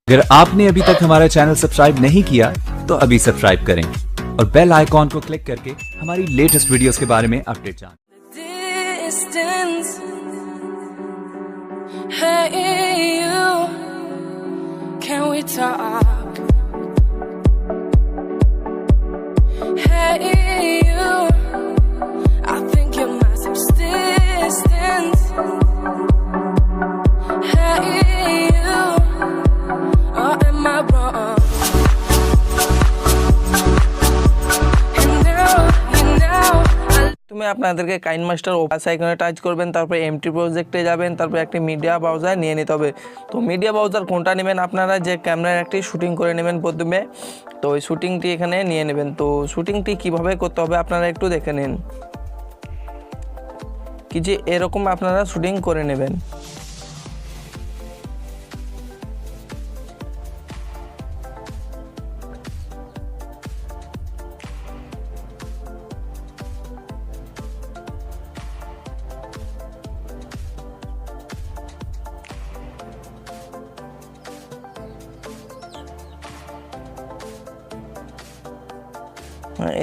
अगर आपने अभी तक हमारा चैनल सब्सक्राइब नहीं किया तो अभी सब्सक्राइब करें और बेल आइकॉन को क्लिक करके हमारी लेटेस्ट वीडियोस के बारे में अपडेट जानें। Hey you, can we talk? Hey you, I think you're my subsistence. Hey you, or am I wrong? তুমি আপনাদেরকে কাইনমাস্টার ওপাস আইকনে টাচ করবেন, তারপরে এমটি প্রজেক্টে যাবেন, তারপরে একটি মিডিয়া ব্রাউজার নিয়ে নিতে হবে। তো মিডিয়া ব্রাউজার কোনটা নেবেন আপনারা, যে ক্যামেরার একটি শুটিং করে নেবেন প্রথমে। তো ওই শুটিংটি এখানে নিয়ে নেবেন। তো শুটিংটি কিভাবে করতে হবে আপনারা একটু দেখে নিন। কি যে এরকম আপনারা শুটিং করে নেবেন।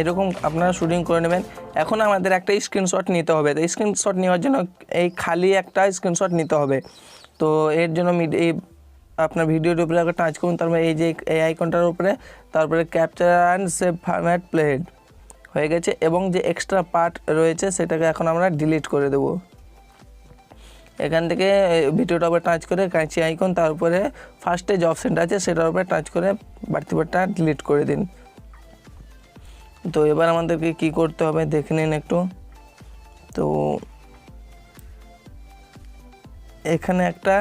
এরকম আপনারা শুটিং করে নেবেন। এখন আমাদের একটা স্ক্রিনশট নিতে হবে। তো স্ক্রিনশট নেওয়ার জন্য এই খালি একটা স্ক্রিনশট নিতে হবে। তো এর জন্য এই আপনার ভিডিওর উপরে একটা টাচ করুন, তারপরে এই যে এই আইকনটার উপরে, তারপরে capture and save format played হয়ে গেছে। এবং যে এক্সট্রা পার্ট রয়েছে সেটাকে এখন আমরা ডিলিট করে দেব। এখান থেকে ভিডিওটার উপরে টাচ করে কাঁচি আইকন, তারপরে ফার্স্টে যে অপশানটা আছে সেটার উপরে টাচ করে বাড়তি পার্টটা ডিলিট করে দিন। তো এবার আমাদেরকে কি করতে হবে দেখে নিন একটু। তো এখানে একটা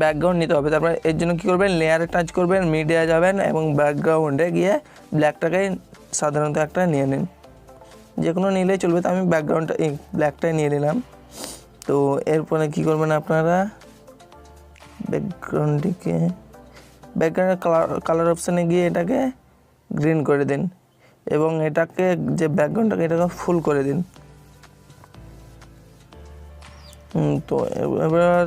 ব্যাকগ্রাউন্ড নিতে হবে। তারপরে এর জন্য কী করবেন, লেয়ারে টাচ করবেন, মিডিয়া যাবেন এবং ব্যাকগ্রাউন্ডে গিয়ে ব্ল্যাকটাকে সাধারণত একটা নিয়ে নিন, যে কোনো নিলেই চলবে। তো আমি ব্যাকগ্রাউন্ডটা এই ব্ল্যাকটাই নিয়ে নিলাম। তো এরপরে কী করবেন আপনারা, ব্যাকগ্রাউন্ডের কালার অপশানে গিয়ে এটাকে গ্রিন করে দিন এবং এটাকে যে ব্যাকগ্রাউন্ডটাকে এটাকে ফুল করে দিন। তো এবার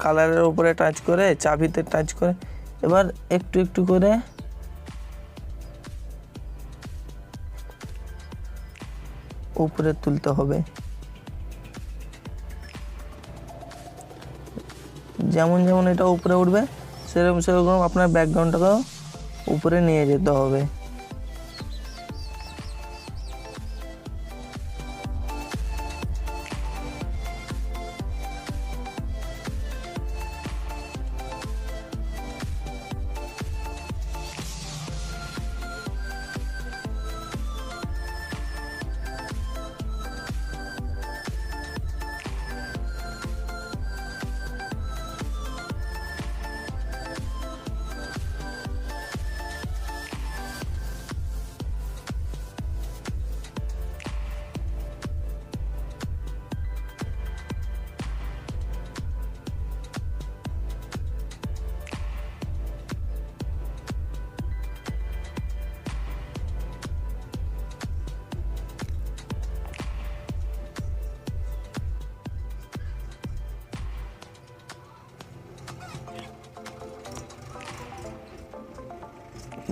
কালারের উপরে টাচ করে চাবিতে টাচ করে এবার একটু একটু করে উপরে তুলতে হবে। যেমন যেমন এটা উপরে উঠবে সেরকম সেরকম আপনার ব্যাকগ্রাউন্ডটাকেও উপরে নিয়ে যেতে হবে।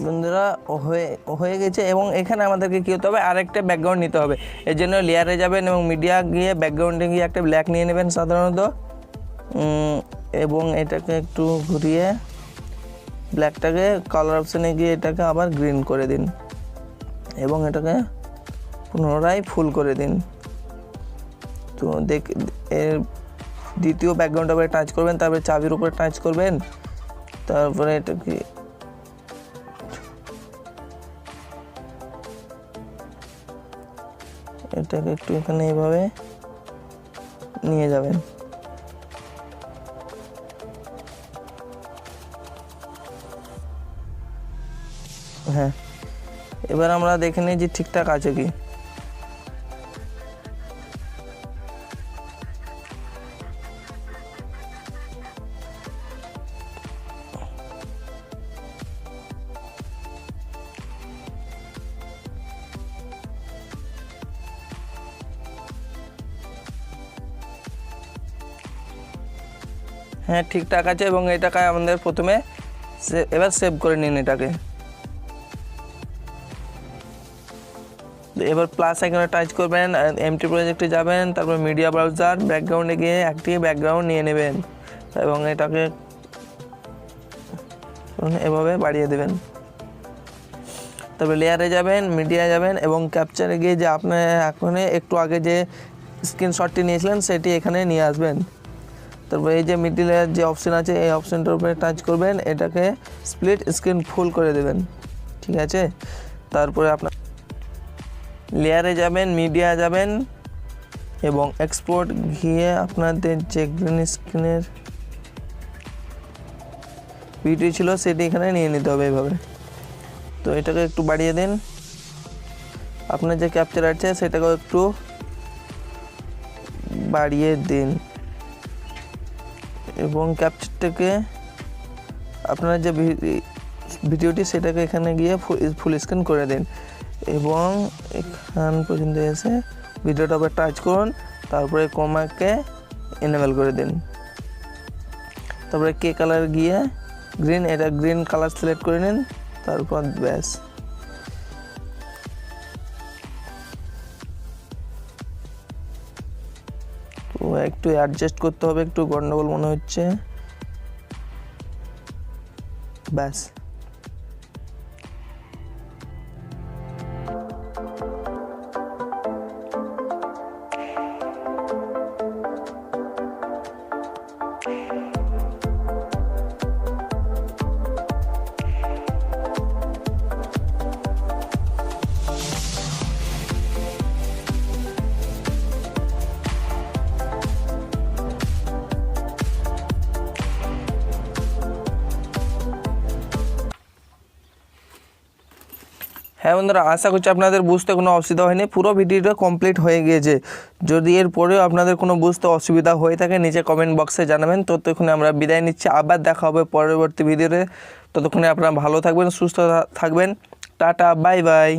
বন্ধুরা হয়ে গেছে। এবং এখানে আমাদেরকে কী হতে হবে, আরেকটা ব্যাকগ্রাউন্ড নিতে হবে। এর জন্য লেয়ারে যাবেন এবং মিডিয়া গিয়ে ব্যাকগ্রাউন্ডে গিয়ে একটা ব্ল্যাক নিয়ে নেবেন সাধারণত, এবং এটাকে একটু ঘুরিয়ে ব্ল্যাকটাকে কালার অপশানে গিয়ে এটাকে আবার গ্রিন করে দিন এবং এটাকে পুনরায় ফুল করে দিন। তো এর দ্বিতীয় ব্যাকগ্রাউন্ডের উপরে টাচ করবেন, তারপরে চাবির উপরে টাচ করবেন, তারপরে এটাকে একটু এখানে এইভাবে নিয়ে যাবেন। হ্যাঁ, এবার আমরা দেখে নিই যে ঠিকঠাক আছে কি। হ্যাঁ ঠিকঠাক আছে এবং এটাকে আমাদের প্রথমে এবার সেভ করে নিন এটাকে। এবার প্লাস আইকনে টাচ করবেন, এমটি প্রজেক্টে যাবেন, তারপর মিডিয়া ব্রাউজার ব্যাকগ্রাউন্ডে গিয়ে একটি ব্যাকগ্রাউন্ড নিয়ে নেবেন এবং এটাকে এভাবে বাড়িয়ে দেবেন। তারপর লেয়ারে যাবেন, মিডিয়া যাবেন এবং ক্যাপচারে গিয়ে যে আপনি এখন একটু আগে যে স্ক্রিনশটটি নিয়েছিলেন সেটি এখানে নিয়ে আসবেন। তারপর এই যে মিডিলের যে অপশন আছে এই অপশনটার উপরে টাচ করবেন, এটাকে স্প্লিট স্ক্রিন ফুল করে দেবেন, ঠিক আছে। তারপরে আপনার লেয়ারে যাবেন, মিডিয়া যাবেন এবং এক্সপোর্ট গিয়ে আপনাদের যে গ্রিন স্ক্রিনের ভিডিও ছিল সেটি এখানে নিয়ে নিতে হবে এভাবে। তো এটাকে একটু বাড়িয়ে দিন, আপনার যে ক্যাপচার আছে সেটাকেও একটু বাড়িয়ে দিন এবং ক্যাপচারটাকে আপনার যে ভিডিওটি সেটাকে এখানে গিয়ে ফুল স্ক্রিন করে দিন এবং এখান পর্যন্ত এসে ভিডিওটা আবার টাচ করুন, তারপরে কমাকে এনেবল করে দিন। তারপরে কে কালার গিয়ে গ্রিন, এটা গ্রিন কালার সিলেক্ট করে নিন, তারপর ব্যাস। তো একটু অ্যাডজাস্ট করতে হবে, একটু গন্ডগোল মনে হচ্ছে, ব্যাস। হ্যাঁ বন্ধুরা, আশা করছি আপনাদের বুঝতে কোনো অসুবিধা হয়নি, পুরো ভিডিওটা কমপ্লিট হয়ে গিয়েছে। যদি এরপরেও আপনাদের কোনো বুঝতে অসুবিধা হয়ে থাকে নিচে কমেন্ট বক্সে জানাবেন। ততক্ষণে আমরা বিদায় নিচ্ছি, আবার দেখা হবে পরবর্তী ভিডিওতে। ততক্ষণে আপনারা ভালো থাকবেন, সুস্থ থাকবেন, টাটা, বাই বাই।